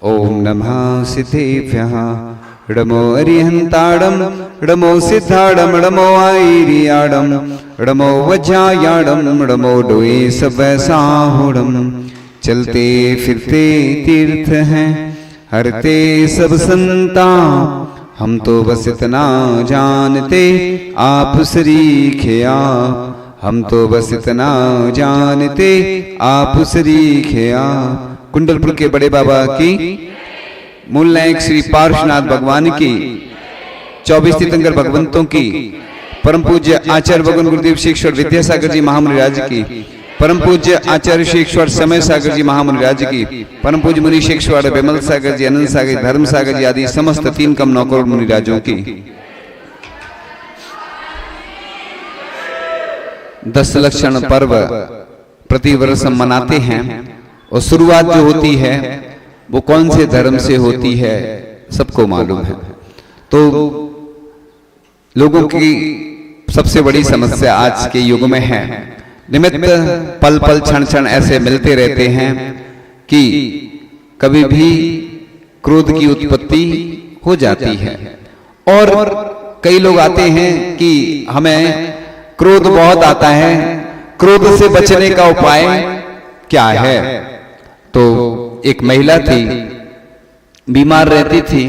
ओम नमः सिद्धेभ्यः णमो अरिहन्ताडं णमो सिद्धाडं णमो आईरियाडं णमो वज्रायाडं णमो डोए सब साहुडं। चलते फिरते तीर्थ हैं हरते सब संता, हम तो बस इतना जानते आप सरीखे आप, हम तो बस इतना जानते आप सरीखे आप। कुंडलपुर के बड़े बाबा की, मूल नायक श्री पार्श्वनाथ भगवान की, 24 तीर्थंकर भगवंतों की, परम पूज्य आचार्य भगवान गुरुदेव श्री ईश्वर विद्यासागर जी महामुनिराज की, परम पूज्य आचार्य श्री ईश्वर समय सागर जी महामुनिराज की, परम पूज्य मुनि शेखर विमल सागर जी, अनंत सागर, धर्म सागर जी आदि समस्त 3 कम 9 करोड़ मुनिराजों की 10 लक्षण पर्व प्रतिवर्ष हम मनाते हैं। और शुरुआत जो होती है वो कौन से धर्म से होती है सबको मालूम है। तो लोगों की सबसे बड़ी समस्या आज के युग में है, निमित्त पल पल क्षण क्षण ऐसे मिलते रहते हैं कि कभी भी क्रोध की उत्पत्ति हो जाती है। और कई लोग आते हैं कि हमें क्रोध बहुत आता है, क्रोध से बचने का उपाय क्या है। तो एक महिला थी, बीमार रहती थी,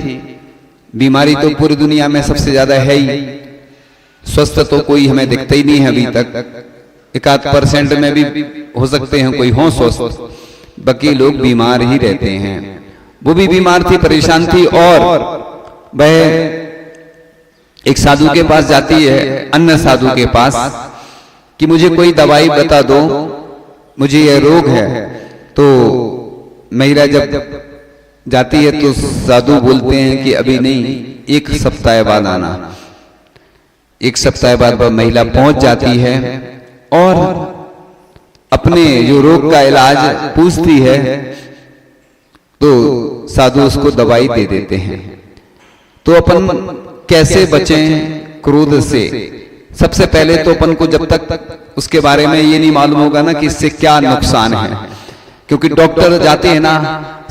बीमारी तो पूरी दुनिया में सबसे ज्यादा है ही, स्वस्थ तो कोई हमें दिखता ही नहीं है अभी तक, 1-8% में भी हो सकते हैं कोई हो स्वस्थ, बाकी लोग बीमार ही रहते हैं। वो भी बीमार थी, परेशान थी, और वह एक साधु के पास जाती है, अन्य साधु के पास, कि मुझे कोई दवाई बता दो, मुझे यह रोग है। तो महिला जब जाती है तो साधु बोलते हैं कि अभी नहीं, 1 सप्ताह बाद आना। 1 सप्ताह बाद वह महिला पहुंच जाती है और अपने जो रोग का इलाज पूछती है तो साधु उसको दवाई दे देते हैं। तो अपन कैसे बचें क्रोध से? सबसे पहले तो अपन को जब तक उसके बारे में ये नहीं मालूम होगा ना कि इससे क्या नुकसान है, क्योंकि डॉक्टर जाते हैं ना,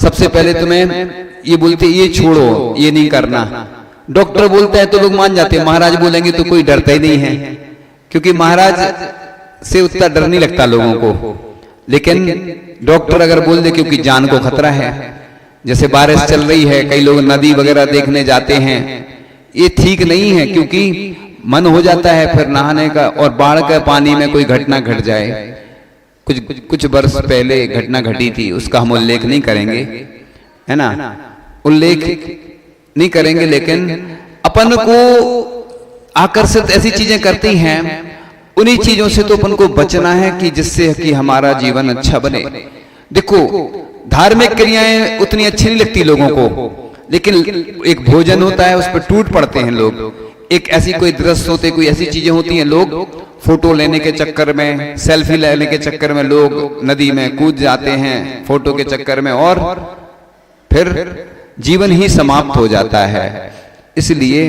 सबसे पहले तुम्हें ये बोलते ये छोड़ो, ये नहीं करना। डॉक्टर बोलता है तो लोग मान जाते हैं, महाराज बोलेंगे तो कोई डरता ही नहीं है, क्योंकि महाराज से उतना डर नहीं लगता लोगों को। लेकिन डॉक्टर अगर बोल दे, क्योंकि जान को खतरा है, जैसे बारिश चल रही है, कई लोग नदी वगैरह देखने जाते हैं, ये ठीक नहीं है, क्योंकि मन हो जाता है फिर नहाने का, और बाढ़ के पानी में कोई घटना घट जाए। कुछ वर्ष पहले घटना घटी थी, उसका हम उल्लेख नहीं करेंगे, है ना, उल्लेख नहीं करेंगे, लेकिन अपन को आकर्षित ऐसी चीजें करती हैं, उन्हीं चीजों से तो अपन को बचना है कि जिससे कि हमारा जीवन अच्छा बने। देखो, धार्मिक क्रियाएं उतनी अच्छी नहीं लगती लोगों को, लेकिन एक भोजन होता है उस पर टूट पड़ते हैं लोग, एक ऐसी कोई दृश्य होते, कोई ऐसी चीजें होती हैं, लोग फोटो लेने के चक्कर में, सेल्फी लेने के चक्कर में लोग नदी में कूद जाते हैं फोटो के चक्कर में, और फिर जीवन ही समाप्त हो जाता है। इसलिए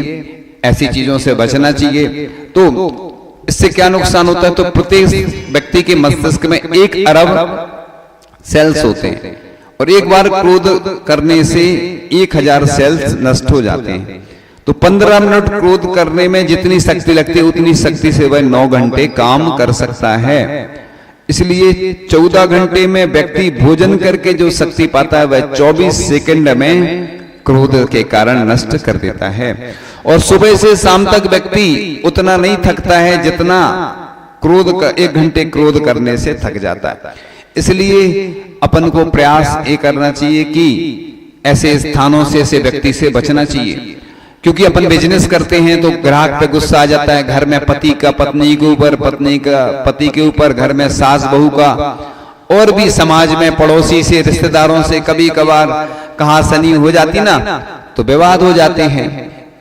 ऐसी चीजों से बचना चाहिए। तो इससे क्या नुकसान होता है? तो प्रत्येक व्यक्ति के मस्तिष्क में 1 अरब सेल्स होते हैं, और एक बार क्रोध करने से 1000 सेल्स नष्ट हो जाते हैं। तो 15 मिनट क्रोध करने में जितनी शक्ति लगती है, उतनी शक्ति से वह 9 घंटे काम कर सकता है। इसलिए 14 घंटे में व्यक्ति भोजन करके जो शक्ति पाता है, वह 24 सेकंड में क्रोध के कारण नष्ट कर देता है। और सुबह से शाम तक व्यक्ति उतना नहीं थकता है जितना क्रोध का 1 घंटे क्रोध करने से थक जाता है। इसलिए अपन को प्रयास ये करना चाहिए कि ऐसे स्थानों से, ऐसे व्यक्ति से बचना चाहिए। क्योंकि अपन बिजनेस करते हैं तो ग्राहक पे गुस्सा आ जाता है, घर में पति का पत्नी के ऊपर, पत्नी का पति के ऊपर, घर में सास बहू का, और भी समाज में पड़ोसी से, रिश्तेदारों से कभी कभार कहासनी हो जाती ना, तो विवाद हो जाते हैं।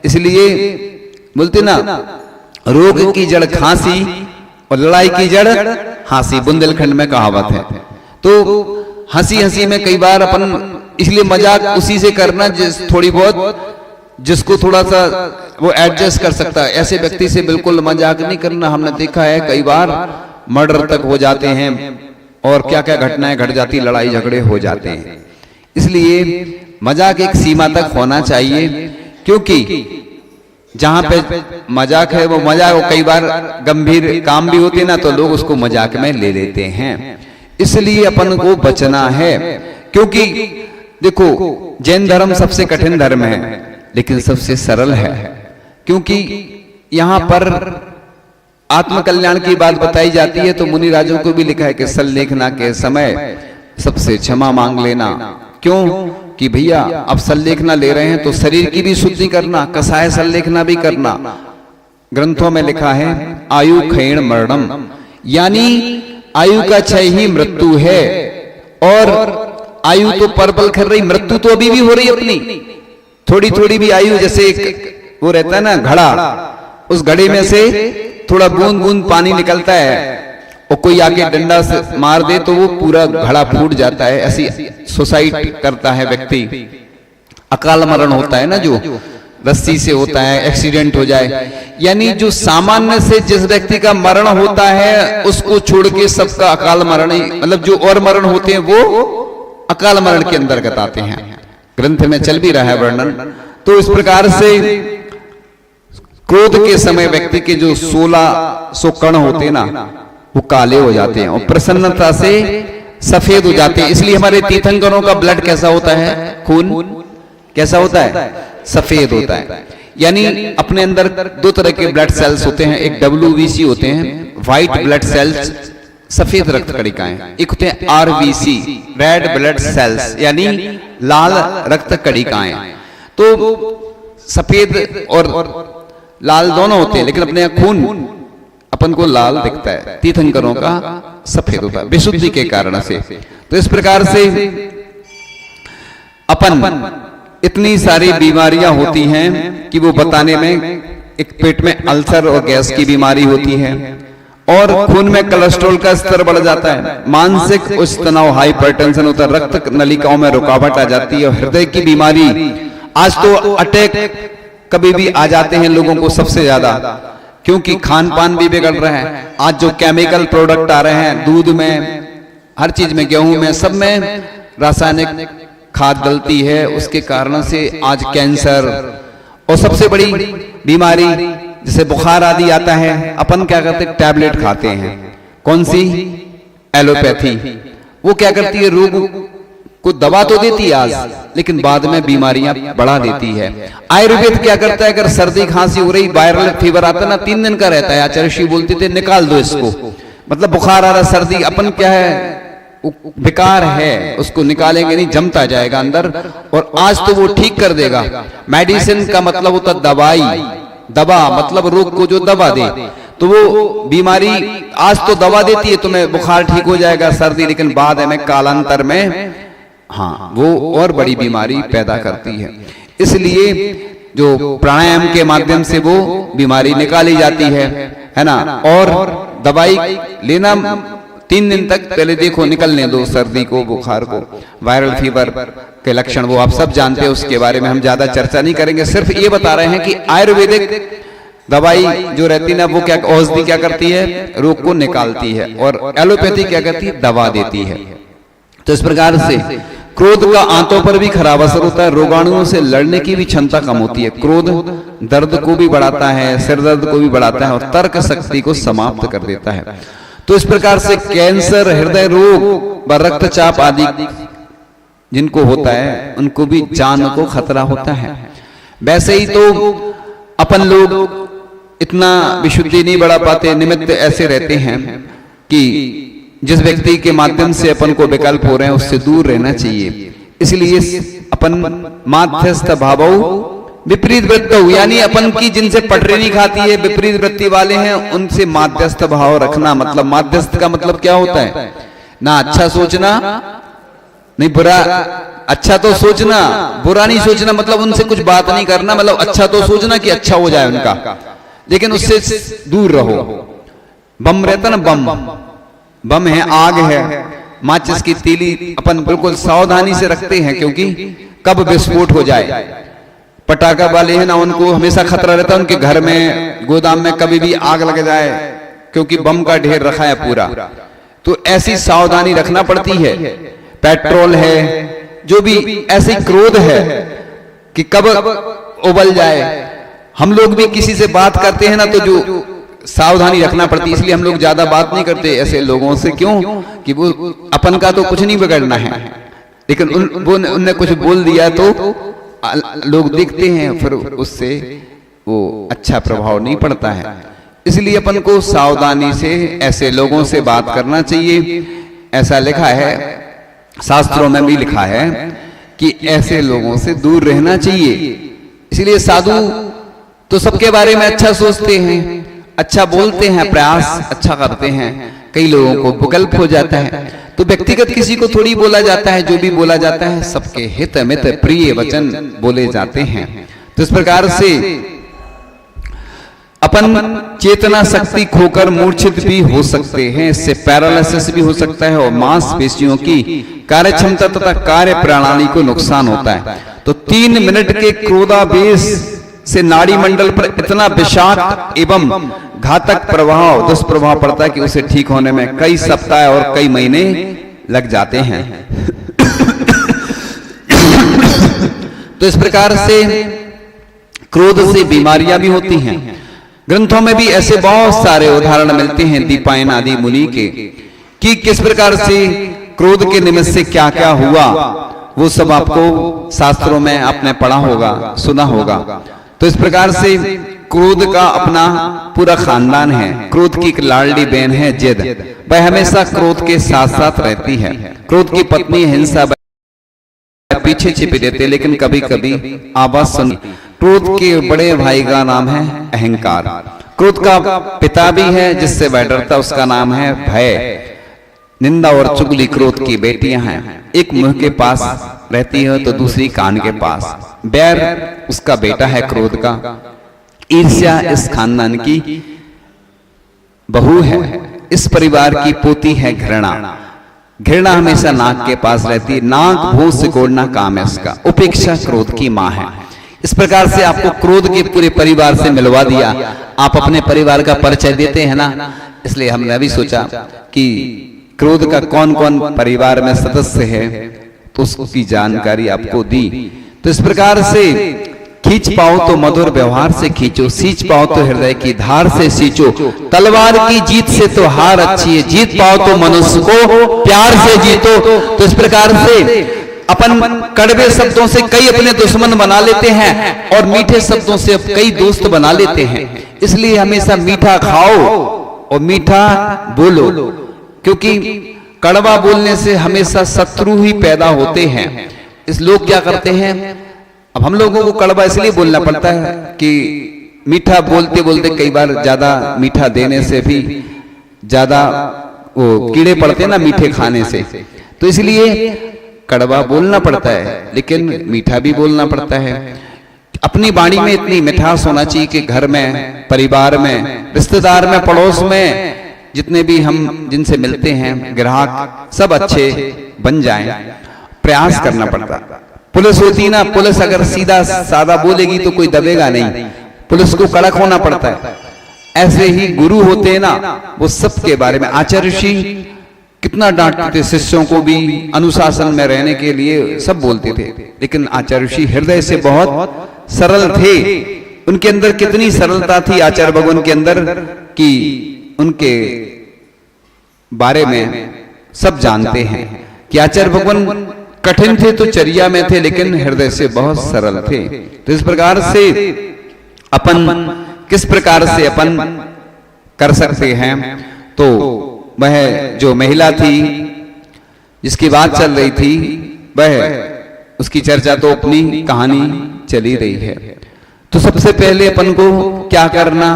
इसलिए बोलते ना, रोग की जड़ खांसी और लड़ाई की जड़ हंसी, बुंदेलखंड में कहावत है। तो हंसी हंसी में कई बार अपन, इसलिए मजाक उसी से करना थोड़ी बहुत, जिसको थोड़ा सा वो एडजस्ट कर सकता है। ऐसे व्यक्ति से बिल्कुल मजाक नहीं करना। हमने देखा है कई बार मर्डर तक हो जाते हैं और क्या क्या घटनाएं घट जाती, लड़ाई झगड़े हो जाते हैं। इसलिए मजाक एक सीमा तक होना चाहिए, क्योंकि जहां पे मजाक है वो मजाक, वो कई बार गंभीर काम भी होते ना तो लोग उसको मजाक में ले लेते हैं। इसलिए अपन को बचना है, क्योंकि देखो जैन धर्म सबसे कठिन धर्म है लेकिन सबसे सरल है, क्योंकि यहां पर आत्मकल्याण की बात बताई जाती है तो मुनि राजों को भी लिखा है कि सल्लेखना के समय सबसे क्षमा मांग लेना। क्यों कि भैया अब सल्लेखना ले रहे हैं तो शरीर की भी शुद्धि करना, कसाय सल्लेखना भी करना। ग्रंथों में लिखा है आयु क्षीण मरणम, यानी आयु का क्षय ही मृत्यु है। और आयु तो परपल कर रही, मृत्यु तो अभी भी हो रही अपनी, थोड़ी थोड़ी भी आयु, जैसे एक वो रहता है ना घड़ा, उस घड़े में से थोड़ा बूंद बूंद पानी निकलता है और कोई आके डंडा से मार दे तो वो पूरा घड़ा फूट जाता है। ऐसी सुसाइड करता है व्यक्ति, अकाल मरण होता है ना, जो रस्सी से होता है, एक्सीडेंट हो जाए। यानी जो सामान्य से जिस व्यक्ति का मरण होता है उसको छोड़ के सबका अकाल मरण ही, मतलब जो और मरण होते हैं वो अकाल मरण के अंतर्गत आते हैं। ग्रंथ में चल भी रहा है वर्णन। तो इस प्रकार से क्रोध के समय व्यक्ति के जो 1600 कण होते हैं ना वो काले हो जाते हैं और प्रसन्नता से सफेद हो जाते हैं। इसलिए हमारे तीर्थंकरों का ब्लड कैसा होता है, खून कैसा होता है, सफेद होता है। यानी अपने अंदर दो तरह के ब्लड सेल्स होते हैं, एक WBC होते हैं, व्हाइट ब्लड सेल्स, सफेद रक्त कणिकाएं, एक होते हैं RBC, रेड ब्लड सेल्स, यानी लाल रक्त कणिकाएं। तो सफेद और लाल दोनों होते हैं, लेकिन अपने यहाँ खून अपन को लाल दिखता है, तीर्थंकरों का सफेद होता है विशुद्धि के कारण से। तो इस प्रकार से अपन इतनी सारी बीमारियां होती हैं कि वो बताने में, एक पेट में अल्सर और गैस की बीमारी होती है, और खून में कोलेस्ट्रॉल का स्तर बढ़ जाता है, मानसिक उच्च तनाव हाइपरटेंशन होता है, रक्त नलिकाओं में रुकावट आ जाती है, हृदय की बीमारी, आज तो अटैक कभी भी आ जाते हैं लोगों को सबसे ज्यादा, क्योंकि खान पान भी बिगड़ रहा है। आज जो केमिकल प्रोडक्ट आ रहे हैं, दूध में, हर चीज में, गेहूं में, सब में रासायनिक खाद डलती है, उसके कारण से आज कैंसर और सबसे बड़ी बीमारी जैसे बुखार आदि आता है, अपन क्या करते हैं, टैबलेट खाते हैं। कौन सी? एलोपैथी। वो क्या करती है, रोग को दवा तो देती है आज, लेकिन बाद में बीमारियां बढ़ा देती है। आयुर्वेद क्या करता है, अगर सर्दी खांसी हो रही, वायरल फीवर आता है ना, 3 दिन का रहता है, आचार्य ऋषि बोलते थे निकाल दो इसको, मतलब बुखार आ रहा, सर्दी, अपन क्या है, बेकार है, उसको निकालेंगे नहीं, जमता जाएगा अंदर, और आज तो वो ठीक कर देगा। मेडिसिन का मतलब होता दवाई, दवा मतलब रोग को जो दवा दे, तो वो बीमारी आज तो दवा देती है, तुम्हें बुखार ठीक हो जाएगा, सर्दी, लेकिन बाद में कालांतर में हाँ वो और बड़ी बीमारी पैदा करती है। इसलिए जो प्राणायाम के माध्यम से वो बीमारी निकाली जाती है ना, और दवाई लेना 3 दिन तक, पहले देखो निकलने दो सर्दी को, बुखार को, वायरल फीवर के लक्षण वो आप सब जानते हैं, उसके बारे में हम ज्यादा चर्चा नहीं करेंगे। सिर्फ ये बता रहे हैं कि आयुर्वेदिक दवाई जो रहती है ना, वो क्या, औषधि क्या करती है, रोग को निकालती है, और एलोपैथी क्या करती है, दवा देती है। तो इस प्रकार से क्रोध का आंतों पर भी खराब असर होता है, रोगाणुओं से लड़ने की भी क्षमता कम होती है। क्रोध दर्द को भी बढ़ाता है, सिर दर्द को भी बढ़ाता है, और तर्क शक्ति को समाप्त कर देता है। तो इस प्रकार से कैंसर, हृदय रोग व रक्तचाप आदि जिनको होता है उनको भी जान को खतरा होता है। वैसे ही तो अपन लोग इतना विशुद्धि नहीं बढ़ा पाते, निमित्त ऐसे रहते हैं कि जिस व्यक्ति के माध्यम से अपन को विकल्प हो रहे हैं उससे दूर रहना चाहिए। इसलिए अपन माध्यस्थ भावौ विपरीत वृत्तौ, यानी अपन की जिनसे पटरी नहीं खाती है, विपरीत वृत्ति वाले हैं, उनसे माध्यस्थ भाव रखना। मतलब माध्यस्थ का मतलब क्या होता है, ना अच्छा सोचना नहीं बुरा, अच्छा तो सोचना, बुरा नहीं सोचना, मतलब उनसे कुछ बात नहीं करना, मतलब अच्छा तो सोचना कि अच्छा हो जाए उनका, लेकिन उससे दूर रहो। बम रहता ना, बम है, आग है, माचिस की तीली अपन बिल्कुल सावधानी से रखते हैं, क्योंकि कब विस्फोट हो जाए। पटाखा वाले हैं ना, उनको हमेशा खतरा रहता है, उनके घर में, गोदाम में कभी भी आग लग जाए, क्योंकि बम का ढेर रखा है पूरा। तो ऐसी सावधानी रखना पड़ती है। पेट्रोल है, जो भी ऐसे क्रोध है कि कब उबल जाए। हम लोग भी किसी से बात करते हैं ना तो जो सावधानी रखना पड़ती है, इसलिए हम लोग ज्यादा बात नहीं करते ऐसे लोगों से। क्यों? कि वो अपन का तो कुछ नहीं बिगड़ना है, लेकिन उनने कुछ बोल दिया तो लोग देखते हैं, फिर उससे वो अच्छा प्रभाव नहीं पड़ता है। इसलिए अपन को सावधानी से ऐसे लोगों से बात करना चाहिए। ऐसा लिखा है, शास्त्रों में भी लिखा है कि ऐसे लोगों से दूर रहना चाहिए। इसलिए साधु तो सबके बारे में अच्छा सोचते हैं, अच्छा बोलते हैं, प्रयास अच्छा करते हैं। कई लोगों को विकल्प हो जाता है तो व्यक्तिगत किसी को थोड़ी बोला जाता है, जो भी बोला जाता है सबके हित मित प्रिय वचन बोले जाते हैं। तो इस प्रकार से अपन चेतना शक्ति खोकर मूर्छित भी हो सकते हैं, इससे पैरालिसिस भी हो सकता है और मांसपेशियों की कार्य क्षमता तथा कार्य प्रणाली को नुकसान होता है। तो 3 मिनट के क्रोधावेश से नाड़ी मंडल पर इतना विषाक्त एवं घातक प्रभाव दुष्प्रभाव पड़ता है कि उसे ठीक होने में कई सप्ताह और कई महीने लग जाते हैं। तो इस प्रकार से क्रोध से बीमारियां भी होती हैं। ग्रंथों में भी ऐसे बहुत सारे उदाहरण मिलते हैं दीपायन आदि मुनि के, कि किस प्रकार से क्रोध के निमित्त से क्या क्या हुआ, वो सब आपको शास्त्रों में आपने पढ़ा होगा, सुना होगा। तो इस प्रकार से क्रोध का अपना पूरा खानदान है। क्रोध की एक लाडली बहन है जिद, वह हमेशा क्रोध के साथ साथ रहती है। क्रोध की पत्नी हिंसा पीछे छिपी रहती है, लेकिन कभी कभी आवाज सुन। क्रोध के बड़े भाई का नाम है अहंकार। क्रोध का पिता भी है जिससे वह डरता, उसका नाम है भय। निंदा और चुगली क्रोध की बेटियां हैं, एक मुंह के पास रहती है तो दूसरी कान के पास। बैर उसका बेटा है क्रोध का। ईर्ष्या इस खानदान की बहू है, इस परिवार की पोती है घृणा। घृणा हमेशा नाक के पास रहती है, नाक भूत सिकोड़ना काम है इसका। उपेक्षा क्रोध की मां है। इस प्रकार से आपको क्रोध के पूरे परिवार से मिलवा दिया। आप अपने परिवार का परिचय देते हैं ना, इसलिए हमने भी सोचा कि क्रोध का कौन कौन परिवार में सदस्य है तो उसकी जानकारी आपको दी। तो इस प्रकार से खींच पाओ तो मधुर व्यवहार से खींचो, सींच पाओ तो हृदय की धार से सींचो। तलवार की जीत से तो हार अच्छी है, जीत पाओ तो मनुष्य को प्यार से जीतो। तो इस प्रकार से अपन कड़वे शब्दों से कई अपने दुश्मन बना लेते हैं और मीठे शब्दों से कई दोस्त बना लेते हैं। इसलिए हमेशा मीठा खाओ और मीठा बोलो, क्योंकि कड़वा बोलने से हमेशा शत्रु ही पैदा होते हैं। इस लोग क्या करते हैं, अब हम लोगों को कड़वा इसलिए बोलना पड़ता है कि मीठा बोलते बोलते कई बार ज्यादा मीठा देने से भी ज्यादा वो कीड़े पड़ते हैं ना मीठे खाने से, तो इसलिए कड़वा बोलना पड़ता है, लेकिन मीठा भी बोलना पड़ता है। अपनी वाणी में इतनी मिठास होना चाहिए कि घर में, परिवार में, रिश्तेदार में, पड़ोस में जितने भी हम जिनसे मिलते हैं ग्राहक सब अच्छे बन जाएं। प्रयास करना पड़ता। पुलिस होती ना, पुलिस अगर सीधा सादा बोलेगी तो कोई दबेगा नहीं, पुलिस को कड़क होना पड़ता है। ऐसे ही गुरु होते हैं ना, वो सबके बारे में आचार्य ऋषि कितना डांटते थे शिष्यों को भी, अनुशासन में रहने के लिए सब बोलते थे, लेकिन आचार्य ऋषि हृदय से बहुत सरल थे। उनके अंदर कितनी सरलता थी आचार्य भगवान के अंदर कि उनके बारे में सब जानते हैं कि आचार्य भगवान कठिन थे तो चर्या में थे, लेकिन हृदय से बहुत सरल थे। तो इस प्रकार से अपन किस प्रकार से अपन कर सकते हैं, तो वह जो महिला थी जिसकी बात चल रही थी, वह उसकी चर्चा तो अपनी कहानी चली रही है। तो सबसे पहले अपन को क्या करना,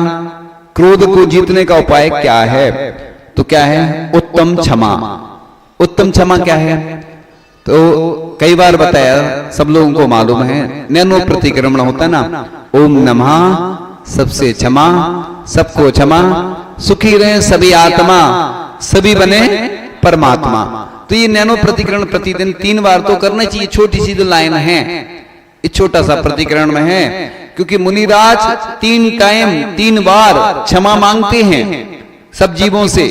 क्रोध को जीतने का उपाय क्या है, तो क्या है, उत्तम क्षमा। उत्तम क्षमा क्या है, तो कई बार बताया, सब लोगों को मालूम है, नैनो प्रतिक्रमण होता है ना, ओम नमः सबसे क्षमा, सबको क्षमा, सुखी रहे सभी आत्मा, सभी बने परमात्मा। तो ये नैनो प्रतिकरण प्रतिदिन 3 बार तो करना चाहिए। छोटी सी जो लाइन है, इस छोटा सा प्रतिकरण में है, क्योंकि मुनिराज 3 टाइम 3 बार क्षमा मांगते हैं सब जीवों से।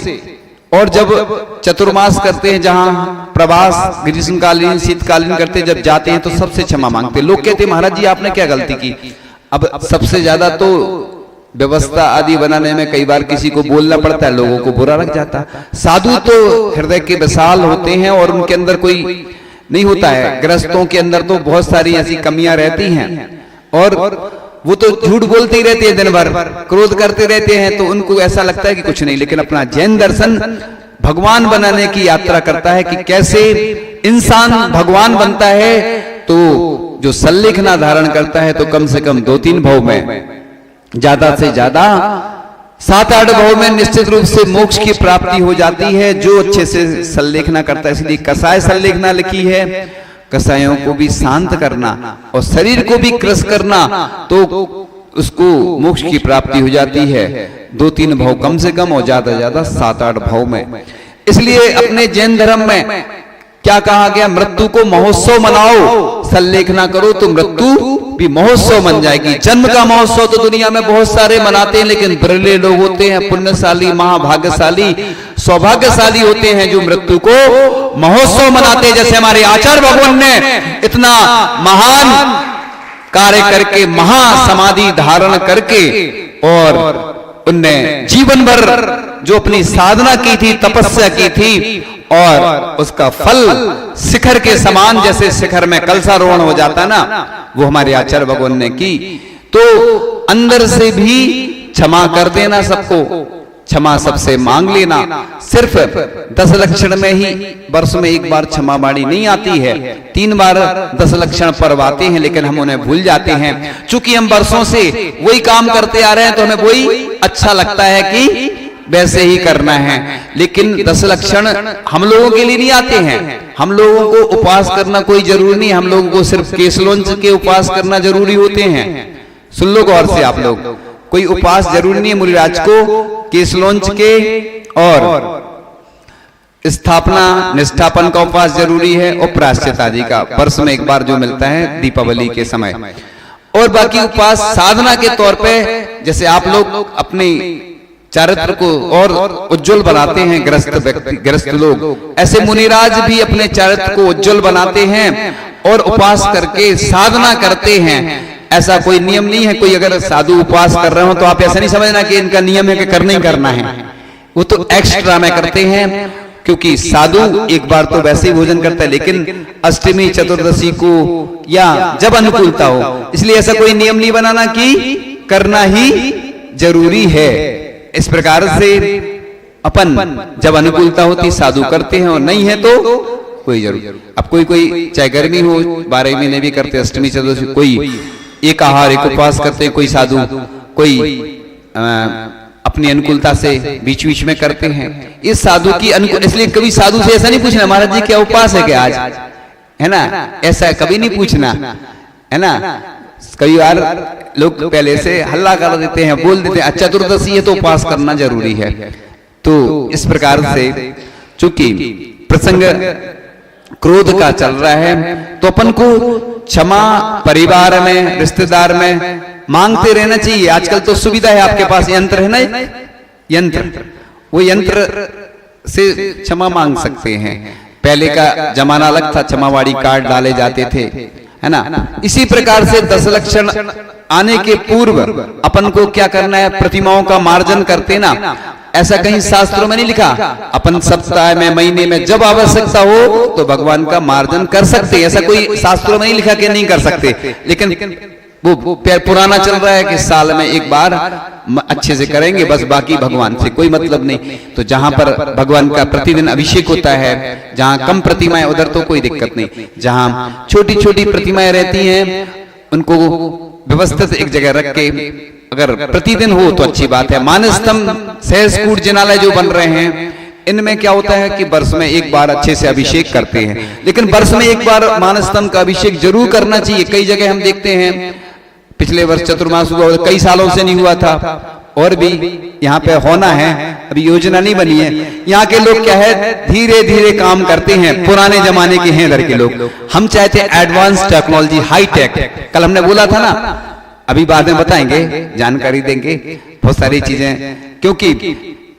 और जब चतुर्मास करते हैं, जहां प्रवास ग्रीष्मकालीन शीतकालीन करते हैं, जब जाते हैं तो सबसे क्षमा मांगते हैं। लोग कहते हैं महाराज जी आपने क्या गलती की। अब सबसे ज्यादा तो व्यवस्था आदि बनाने में कई बार किसी को बोलना पड़ता है, लोगों को बुरा लग जाता है। साधु तो हृदय के विशाल होते हैं और उनके अंदर कोई नहीं होता है। गृहस्थों के अंदर तो बहुत सारी ऐसी कमियां रहती हैं और वो तो झूठ बोलते ही रहते हैं, दिन भर क्रोध करते रहते हैं, तो उनको ऐसा लगता है कि कुछ नहीं। लेकिन अपना जैन दर्शन भगवान बनाने की यात्रा करता है कि कैसे इंसान भगवान बनता है। तो जो सल्लेखना धारण करता है तो कम से कम 2-3 भाव में, ज्यादा से ज्यादा 7-8 भाव में निश्चित रूप से मोक्ष की प्राप्ति हो जाती है, जो अच्छे से सल्लेखना करता है। इसलिए कसाय सल्लेखना लिखी है, कसायों को भी शांत करना और शरीर को भी क्रश करना, तो उसको मोक्ष की प्राप्ति हो जाती है 2-3 भाव कम से कम और ज्यादा से ज्यादा 7-8 भाव में। इसलिए अपने जैन धर्म में क्या कहा गया, मृत्यु को महोत्सव मनाओ, सल्लेखना करो तो मृत्यु भी महोत्सव बन जाएगी। जन्म का महोत्सव तो दुनिया में बहुत सारे मनाते हैं, लेकिन बिरले लोग होते हैं पुण्यशाली, महाभाग्यशाली, सौभाग्यशाली होते हैं जो मृत्यु को महोत्सव मनाते हैं। जैसे हमारे आचार्य भगवान ने इतना महान कार्य करके, महासमाधि धारण करके, और उनने जीवन भर जो अपनी साधना की थी, तपस्या की थी, और उसका फल शिखर के समान, जैसे शिखर में कलशारोहण हो जाता ना, वो हमारे आचार्य भगवान ने की। तो अंदर से भी क्षमा कर देना सबको, क्षमा सबसे मांग लेना। सिर्फ 10 लक्षण में ही वर्ष में एक बार क्षमा बाणी नहीं आती है, 3 बार 10 लक्षण पर्व आते हैं, लेकिन हम उन्हें भूल जाते हैं। चूंकि हम वर्षों से वही काम करते आ रहे हैं तो हमें वही अच्छा लगता है कि वैसे ही करना है। लेकिन 10 लक्षण हम लोगों के लिए नहीं आते हैं। हम लोगों को उपवास करना कोई जरूरी नहीं, हम लोगों को सिर्फ केसलोंच के उपवास करना जरूरी होते हैं। सुन लो गौर से आप लोग, कोई उपवास जरूरी नहीं है। मुनिराज को केसलोंच के और स्थापना निष्ठापन का उपवास जरूरी है, और प्रायश्चित आदि का वर्ष में एक बार जो मिलता है दीपावली के समय। और बाकी उपवास साधना के तौर पे, जैसे आप लोग अपने चारित्र को और उज्जवल बनाते हैं, ग्रस्त लोग, ऐसे मुनिराज भी अपने चारित्र को उज्जवल बनाते हैं और उपवास करके साधना करते हैं। ऐसा कोई नियम नहीं है। कोई अगर साधु उपवास कर रहे हो तो आप ऐसा नहीं समझना कि इनका नियम है कि करना ही करना है, वो तो एक्स्ट्रा में करते हैं। क्योंकि साधु एक बार तो वैसे ही भोजन करता है, लेकिन अष्टमी चतुर्दशी को या जब अनुकूलता हो, इसलिए ऐसा कोई नियम नहीं बनाना कि करना ही जरूरी है। इस प्रकार से अपन जब अनुकूलता होती साधु करते हैं, और नहीं है तो कोई जरूर। अब कोई चाहे गर्मी हो 12 महीने भी करते, अष्टमी चतुर्दशी, कोई एक आहार एक उपवास करते हैं, कोई साधु कोई अपनी अनुकूलता से बीच बीच में करते हैं। इस साधु की अनुकूल, इसलिए कभी साधु से ऐसा नहीं पूछना महाराज जी क्या उपवास है क्या आज, है ना, ऐसा कभी नहीं पूछना, है ना। कई बार लोग पहले से हल्ला कर देते हैं, बोल देते हैं चतुर्दशी है तो उपवास करना जरूरी है। तो इस प्रकार से चूंकि प्रसंग क्रोध का चल रहा है, तो अपन को क्षमा परिवार में, रिश्तेदार में मांगते रहना चाहिए। आजकल तो सुविधा है, आपके पास यंत्र है ना, यंत्र, वो यंत्र से क्षमा मांग सकते हैं। पहले का जमाना अलग था, क्षमावाड़ी कार्ड डाले जाते थे, है ना। इसी प्रकार से 10 लक्षण आने के पूर्व अपन को क्या करना है, प्रतिमाओं का मार्जन करते ना। ऐसा कहीं शास्त्रों में नहीं लिखा, अपन सप्ताह में, महीने में जब आवश्यकता हो तो भगवान का मार्जन कर सकते हैं। ऐसा कोई शास्त्रों में नहीं लिखा कि नहीं कर सकते, लेकिन वो पुराना चल रहा है कि साल में एक बार अच्छे से करेंगे बस, बाकी भगवान से कोई मतलब नहीं। तो जहां पर भगवान का प्रतिदिन अभिषेक होता है, जहां कम प्रतिमाएं उधर तो कोई दिक्कत नहीं। जहां छोटी छोटी प्रतिमाएं रहती हैं उनको व्यवस्थित एक जगह रख के अगर प्रतिदिन हो तो अच्छी बात है। मानस्तंभ, सहस्कूट जिनालय जो बन रहे हैं, इनमें क्या होता है कि वर्ष में एक बार अच्छे से अभिषेक करते हैं, लेकिन वर्ष में एक बार मानस्तंभ का अभिषेक जरूर करना चाहिए। कई जगह हम देखते हैं, पिछले वर्ष चतुर्मास हुआ, कई सालों से नहीं हुआ था, और भी यहाँ पे होना है, अभी योजना नहीं बनी है। यहाँ के लोग क्या है, धीरे धीरे काम करते हैं, पुराने जमाने के हैं इधर के लोग। हम चाहते हैं एडवांस टेक्नोलॉजी, हाई टेक। कल हमने बोला था ना, अभी बाद में बताएंगे, जानकारी देंगे बहुत सारी चीजें, क्योंकि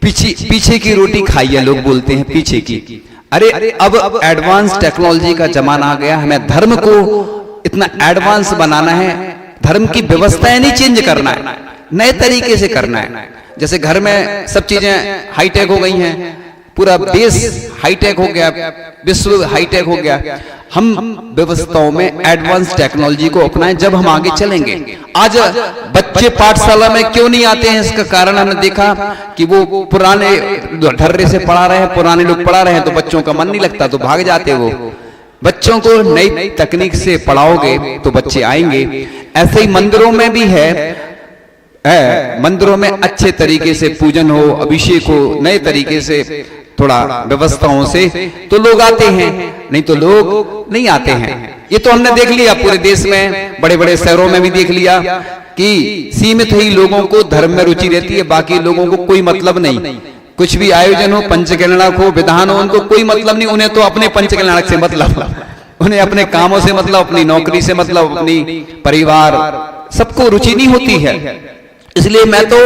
पीछे की रोटी खाइए, लोग बोलते हैं पीछे की। अरे अब एडवांस टेक्नोलॉजी का जमाना आ गया, हमें धर्म को इतना एडवांस बनाना है, धर्म की व्यवस्थाएं नहीं चेंज करना है, नए तरीके से करना है। जैसे घर में सब चीजें हाईटेक हो गई हैं, पूरा देश हाईटेक हो गया, विश्व हाईटेक हो गया, हम व्यवस्थाओं में एडवांस टेक्नोलॉजी को अपनाएं, जब हम आगे चलेंगे। आज बच्चे पाठशाला में क्यों नहीं आते हैं, इसका कारण हमने देखा कि वो पुराने ढर्रे से पढ़ा रहे हैं, पुराने लोग पढ़ा रहे हैं, तो बच्चों का मन नहीं लगता, तो भाग जाते वो। बच्चों को नई तकनीक से पढ़ाओगे तो बच्चे आएंगे। ऐसे ही मंदिरों में भी है, मंदिरों में अच्छे तरीके से पूजन हो, अभिषेक हो, नए तरीके से थोड़ा व्यवस्थाओं से, तो लोग आते हैं, नहीं तो लोग नहीं आते हैं। ये तो हमने देख लिया पूरे देश में, बड़े बड़े शहरों में भी देख लिया कि सीमित ही लोगों को धर्म में रुचि रहती है, बाकी लोगों को कोई मतलब नहीं। कुछ भी आयोजन हो, पंचकल्याणक हो, विधान हो, उनको कोई मतलब नहीं। उन्हें तो अपने पंचकल्याणक से मतलब, उन्हें अपने कामों से मतलब, अपनी नौकरी से मतलब, अपनी परिवार, सबको रुचि नहीं होती है। इसलिए मैं तो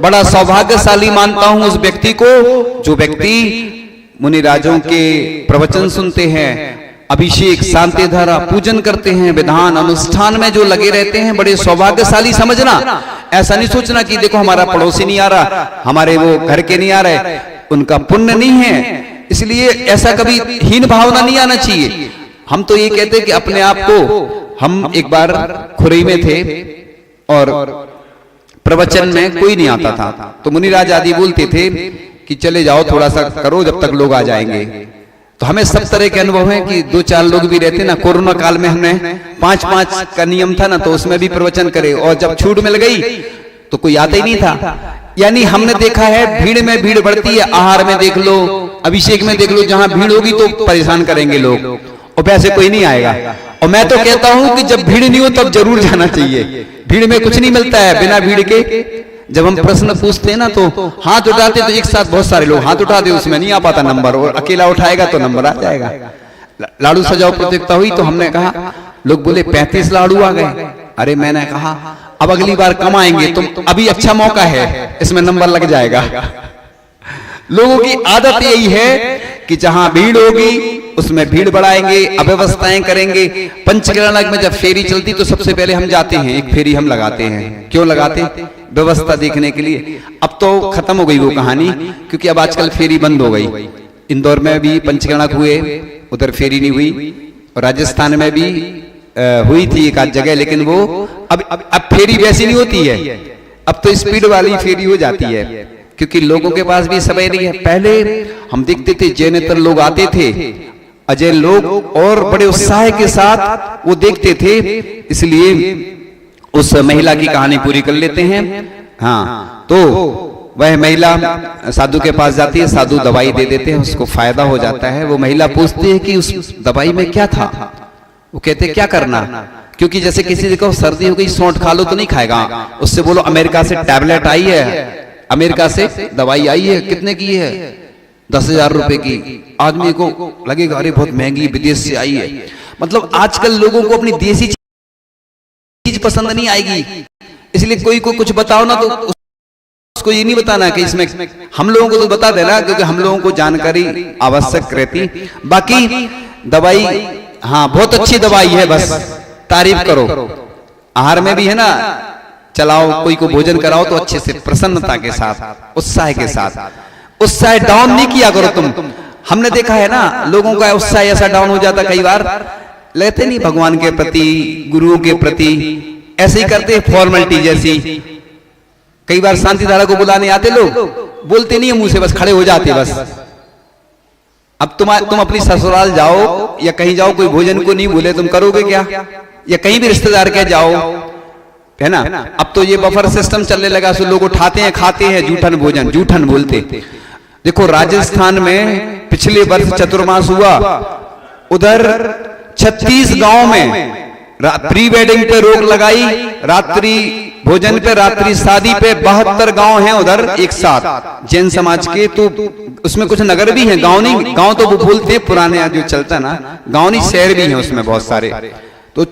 बड़ा सौभाग्यशाली मानता हूं उस व्यक्ति को जो व्यक्ति मुनि राजों के प्रवचन सुनते हैं, अभिषेक, शांति धारा, पूजन करते हैं, विधान अनुष्ठान में जो लगे रहते हैं। बड़े सौभाग्यशाली समझना, ऐसा नहीं सोचना कि देखो हमारा पड़ोसी नहीं आ रहा, हमारे वो घर के नहीं आ रहे, उनका पुण्य नहीं है। इसलिए ऐसा कभी हीन भावना नहीं आना चाहिए। हम तो ये कहते हैं कि अपने आप को, हम एक बार खुरई में थे और प्रवचन में कोई नहीं आता था, तो मुनिराज आदि बोलते थे कि चले जाओ थोड़ा सा करो जब तक लोग आ जाएंगे। तो हमें सब तरह के अनुभव हैं कि 2-4 लोग भी रहते ना। कोरोना काल में हमने 5-5 का नियम था ना, तो उसमें भी प्रवचन करे, और जब छूट मिल गई तो कोई आता ही नहीं था। यानी हमने देखा है भीड़ में भीड़ बढ़ती है। आहार में देख लो, अभिषेक में देख लो, जहां भीड़ होगी तो परेशान करेंगे लोग, और वैसे कोई नहीं आएगा। और मैं तो कहता हूं कि जब भीड़ नहीं हो तब जरूर जाना चाहिए। भीड़ में कुछ नहीं मिलता है बिना भीड़ के। जब हम प्रश्न पूछते हैं ना तो हाथ उठाते तो एक साथ बहुत सारे लोग हाथ उठाते, उसमें नहीं आ पाता नंबर, और अकेला उठाएगा तो नंबर आ जाएगा। लाडू सजाओ प्रतियोगिता हुई तो हमने कहा, लोग बोले 35 लाडू आ गए। अरे मैंने कहा अब अगली बार कम आएंगे, तुम अभी अच्छा मौका है, इसमें नंबर लग जाएगा। लोगों की आदत यही है कि जहां भीड़ होगी उसमें भीड़ बढ़ाएंगे, अव्यवस्थाएं करेंगे। पंचकल्याणक में जब फेरी चलती तो सबसे पहले हम जाते हैं, एक फेरी हम लगाते हैं। क्यों लगाते? व्यवस्था देखने के लिए। अब तो खत्म हो गई वो कहानी, क्योंकि अब आजकल फेरी बंद हो गई। इंदौर में भी पंचकल्याणक हुए, उधर फेरी नहीं हुई, और राजस्थान में भी हुई थी एक आध जगह, लेकिन वो अब फेरी वैसी नहीं होती है। अब तो स्पीड वाली फेरी हो जाती है, क्योंकि लोगों के पास भी समय नहीं है। पहले हम देखते थे जैनेतर लोग आते थे, अजय लोग, और बड़े उत्साह के साथ वो देखते थे। इसलिए उस महिला की कहानी पूरी कर लेते हैं। हाँ, तो वह महिला साधु के पास जाती है, साधु दवाई दे देते हैं, उसको फायदा हो जाता है। वो महिला पूछती है कि उस दवाई में क्या था। वो कहते क्या करना, क्योंकि जैसे किसी को सर्दी हो गई, सौंठ खा लो तो नहीं खाएगा। उससे बोलो अमेरिका से टैबलेट आई है, अमेरिका से दवाई आई है, कितने की है? 10,000 रुपए की। आदमी को लगेगा अरे बहुत महंगी, विदेश से आई है। मतलब आजकल लोगों को अपनी देसी चीज पसंद नहीं आएगी, इसलिए कोई को कुछ बताओ ना तो उसको ये नहीं बताना कि इसमें, हम लोगों को तो बता देना, क्योंकि हम लोगों को जानकारी आवश्यक रहती। बाकी दवाई हाँ बहुत अच्छी दवाई है, बस तारीफ करो। आहार में भी है ना, चलाओ, कोई को भोजन कराओ तो अच्छे से, प्रसन्नता के साथ, उत्साह के साथ। उत्साह डाउन नहीं किया करो तुम। हमने देखा है ना, लोगों का उत्साह ऐसा डाउन हो जाता कई बार, लेते नहीं भगवान के प्रति, गुरुओं के प्रति, ऐसे ही करते फॉर्मेलिटी जैसी। कई बार शांति धारा को बुलाने आते लोग, बोलते नहीं है मुंह से, बस खड़े हो जाते बस। अब तुम अपनी ससुराल जाओ या कहीं जाओ, कोई भोजन को नहीं बोले, तुम करोगे क्या? या कहीं भी रिश्तेदार के जाओ, है ना। अब तो ये बफर सिस्टम चलने लगा, सो लोग उठाते हैं, खाते हैं, जूठन भोजन, जूठन बोलते। देखो राजस्थान में पिछले वर्ष चतुर्मास हुआ, उधर 36 गांव में प्री वेडिंग पे रोक लगाई, रात्रि भोजन पे, रात्रि शादी पे। 72 गांव हैं उधर एक साथ, जैन समाज के। तो उसमें कुछ नगर भी हैं, गांव नहीं। गांव तो वो बोलते हैं पुराने जो चलता ना, गांव नहीं, शहर भी हैं उसमें बहुत सारे। तो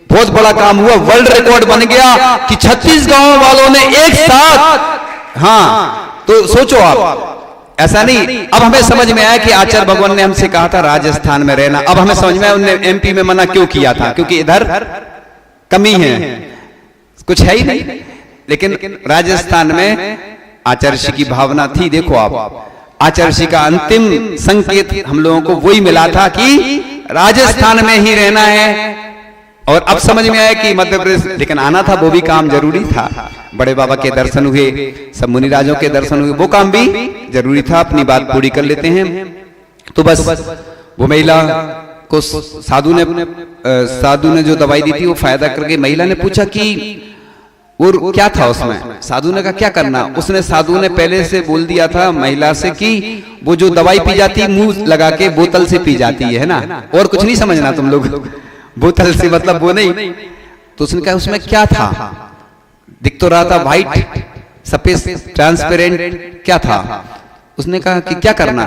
बहुत बड़ा काम हुआ, वर्ल्ड रिकॉर्ड बन गया कि 36 गांव वालों ने एक साथ, हाँ तो सोचो आप, ऐसा नहीं। अब हमें समझ में आया कि आचार्य भगवान ने हमसे कहा था राजस्थान में रहना। अब हमें समझ में आया उन्होंने एमपी में मना क्यों किया था, क्योंकि इधर कमी है, कुछ है ही नहीं। लेकिन राजस्थान में आचार्य ऋषि की भावना थी। देखो आप, आचार्य ऋषि का अंतिम संकेत हम लोगों को वही मिला था कि राजस्थान में ही रहना है। और अब समझ में आया कि मध्य प्रदेश, लेकिन आना था, वो भी काम जरूरी था। बड़े बाबा के दर्शन हुए, सब मुनि राजों के दर्शन हुए, वो काम भी जरूरी था। अपनी बात पूरी कर लेते हैं। तो बस वो महिला को साधु ने जो दवाई दी थी वो फायदा करके महिला ने पूछा कि वो क्या था उसमें। साधु ने कहा क्या करना। उसने साधु ने पहले से बोल दिया था महिला से कि वो जो दवाई पी जाती है मुंह लगा के बोतल से पी जाती है ना, और कुछ नहीं समझना तुम लोग, बोतल से मतलब वो नहीं। तो उसने कहा उसमें क्या था, दिख तो रहा था व्हाइट सफेद ट्रांसपेरेंट, क्या था। उसने कहा कि क्या करना,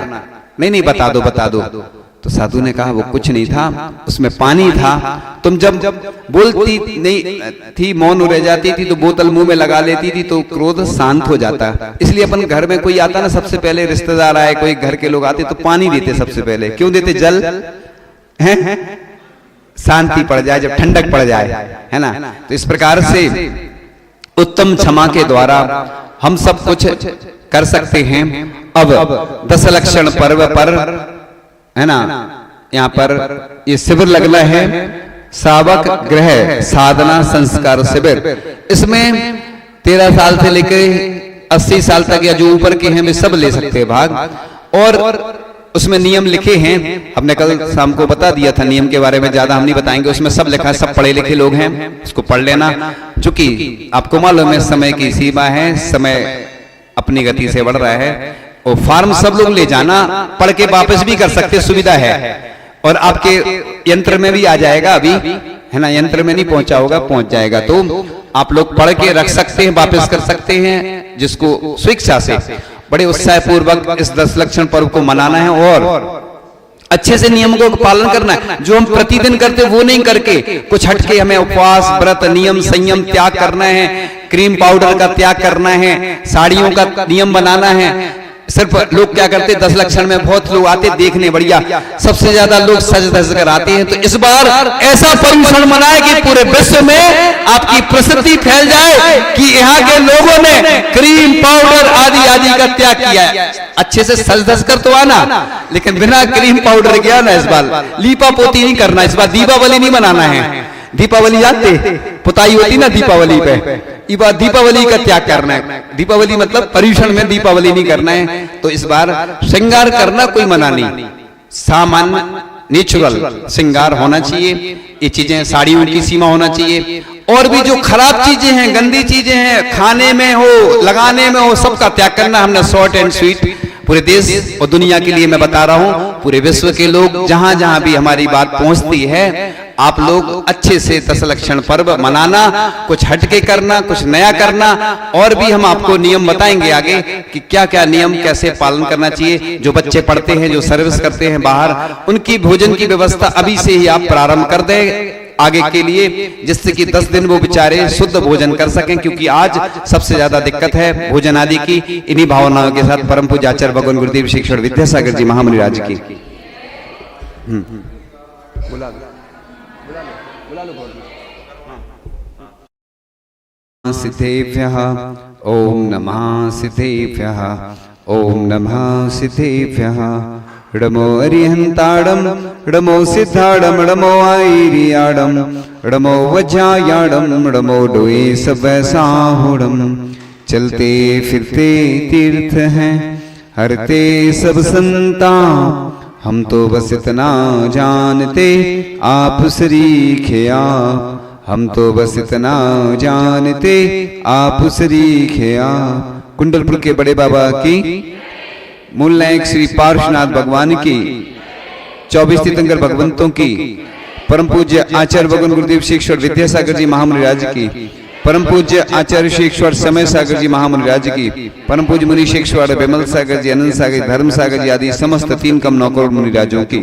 नहीं बता दो। तो साधु ने कहा वो कुछ नहीं था, उसमें पानी था। तुम जब बोलती नहीं थी, मौन रह जाती थी, तो बोतल मुंह में लगा लेती थी तो क्रोध शांत हो जाता। इसलिए अपन घर में कोई आता ना, सबसे पहले रिश्तेदार आए, कोई घर के लोग आते तो पानी देते सबसे पहले। क्यों देते, जल है, शांति पड़ जाए, जब ठंडक पड़ जाए, है ना। तो इस प्रकार से उत्तम क्षमा के द्वारा हम सब कुछ कर सकते हैं। अब 10 लक्षण पर्व पर, है ना, यहाँ पर ये शिविर लगना है, सावक गृह साधना संस्कार शिविर। इसमें 13 साल से लेकर 80 साल तक या जो ऊपर के हैं वे सब ले सकते हैं भाग। और उसमें नियम लिखे हैं, हमने कल शाम को बता दिया था। नियम के बारे में ज्यादा हम नहीं बताएंगे, उसमें सब लिखा है, सब पढ़े लिखे लोग हैं, उसको पढ़ लेना। चूंकि आपको मालूम है समय की सीमा है, समय अपनी गति से बढ़ रहा है। और फॉर्म सब लोग ले जाना, पढ़ के वापस भी कर सकते, सुविधा है। और आपके यंत्र में भी आ जाएगा अभी, है ना, यंत्र में नहीं पहुंचा होगा, पहुंच जाएगा। तो आप लोग पढ़ के रख सकते हैं, वापस कर सकते हैं, जिसको स्वेच्छा से बड़े उत्साह पूर्वक इस 10 लक्षण पर्व को मनाना है और अच्छे से नियमों का पालन करना है। जो हम प्रतिदिन करते वो नहीं करके कुछ हटके हमें उपवास, व्रत, नियम, संयम त्याग करना है, क्रीम पाउडर का त्याग करना है, साड़ियों का नियम बनाना है। सिर्फ लोग क्या करते, 10 लक्षण में बहुत लोग आते देखने, बढ़िया, सबसे ज्यादा लोग सज धज कर आते हैं। तो इस बार ऐसा पर्यूषण मनाए कि पूरे विश्व में आपकी प्रसिद्धि फैल जाए कि यहाँ के लोगों ने क्रीम पाउडर आदि आदि का त्याग किया है। अच्छे से सज धज कर तो आना, लेकिन बिना क्रीम पाउडर के आना। इस बार लीपा पोती नहीं करना, इस बार दीपावली नहीं मनाना है। दीपावली जानते, पुताई होती ना दीपावली पे, इस बार दीपावली का त्याग करना है। दीपावली मतलब पर्यूषण में दीपावली नहीं करना है। तो इस बार श्रृंगार करना कोई मना नहीं, सामान्य नेचुरल श्रृंगार होना चाहिए। ये चीजें, साड़ियों की सीमा होना चाहिए। और भी जो खराब चीजें हैं, गंदी चीजें हैं, खाने में हो, लगाने में हो, सबका त्याग करना। हमने शॉर्ट एंड स्वीट पूरे देश और दुनिया के लिए मैं बता रहा हूं, पूरे विश्व के लोग जहां जहां भी हमारी बात पहुंचती है, आप लोग अच्छे से 10 लक्षण पर्व मनाना, कुछ हटके करना, कुछ नया करना। और भी हम आपको नियम बताएंगे आगे कि क्या क्या नियम कैसे पालन करना चाहिए। जो बच्चे पढ़ते हैं, जो सर्विस करते हैं बाहर, उनकी भोजन की व्यवस्था अभी से ही आप प्रारंभ कर दें आगे के लिए, जिससे कि 10 दिन वो बेचारे शुद्ध भोजन कर सकें। क्योंकि आज सबसे ज्यादा दिक्कत है भोजन आदि की। इन्हीं भावनाओं के साथ परम पूज्य आचार्य भगवान गुरुदेव श्री ईश्वर विद्यासागर जी महामुनि राज की सिद्धेभ्यः ओम नमः सिद्धेभ्यः ओम नमः सिद्धेभ्यः। ड़मो अरिहंताड़म ड़मो सिद्धाड़म ड़मो आईरियाड़म ड़मो वज्रायाड़म ड़मो डोए सब साहुड़म। चलते फिरते तीर्थ हैं, हरते सब संता, हम तो बस इतना जानते आप सरीखे आप। हम तो बस इतना जानते आप सरीखे आप। कुंडलपुर के बड़े बाबा की, मूल नायक श्री पार्श्वनाथ भगवान की, 24 तीर्थंकर भगवंतों की, परम पूज्य आचार्य भगवान गुरुदेव श्री ईश्वर विद्यासागर जी महामुनि राज की, परम पूज्य आचार्य श्री ईश्वर समय सागर जी महामुनि राज की, परम पूज्य मुनि श्री ईश्वर विमल सागर जी, अनंत सागर, धर्म सागर जी आदि समस्त 3 कम 9 करोड़ मुनि राजों की।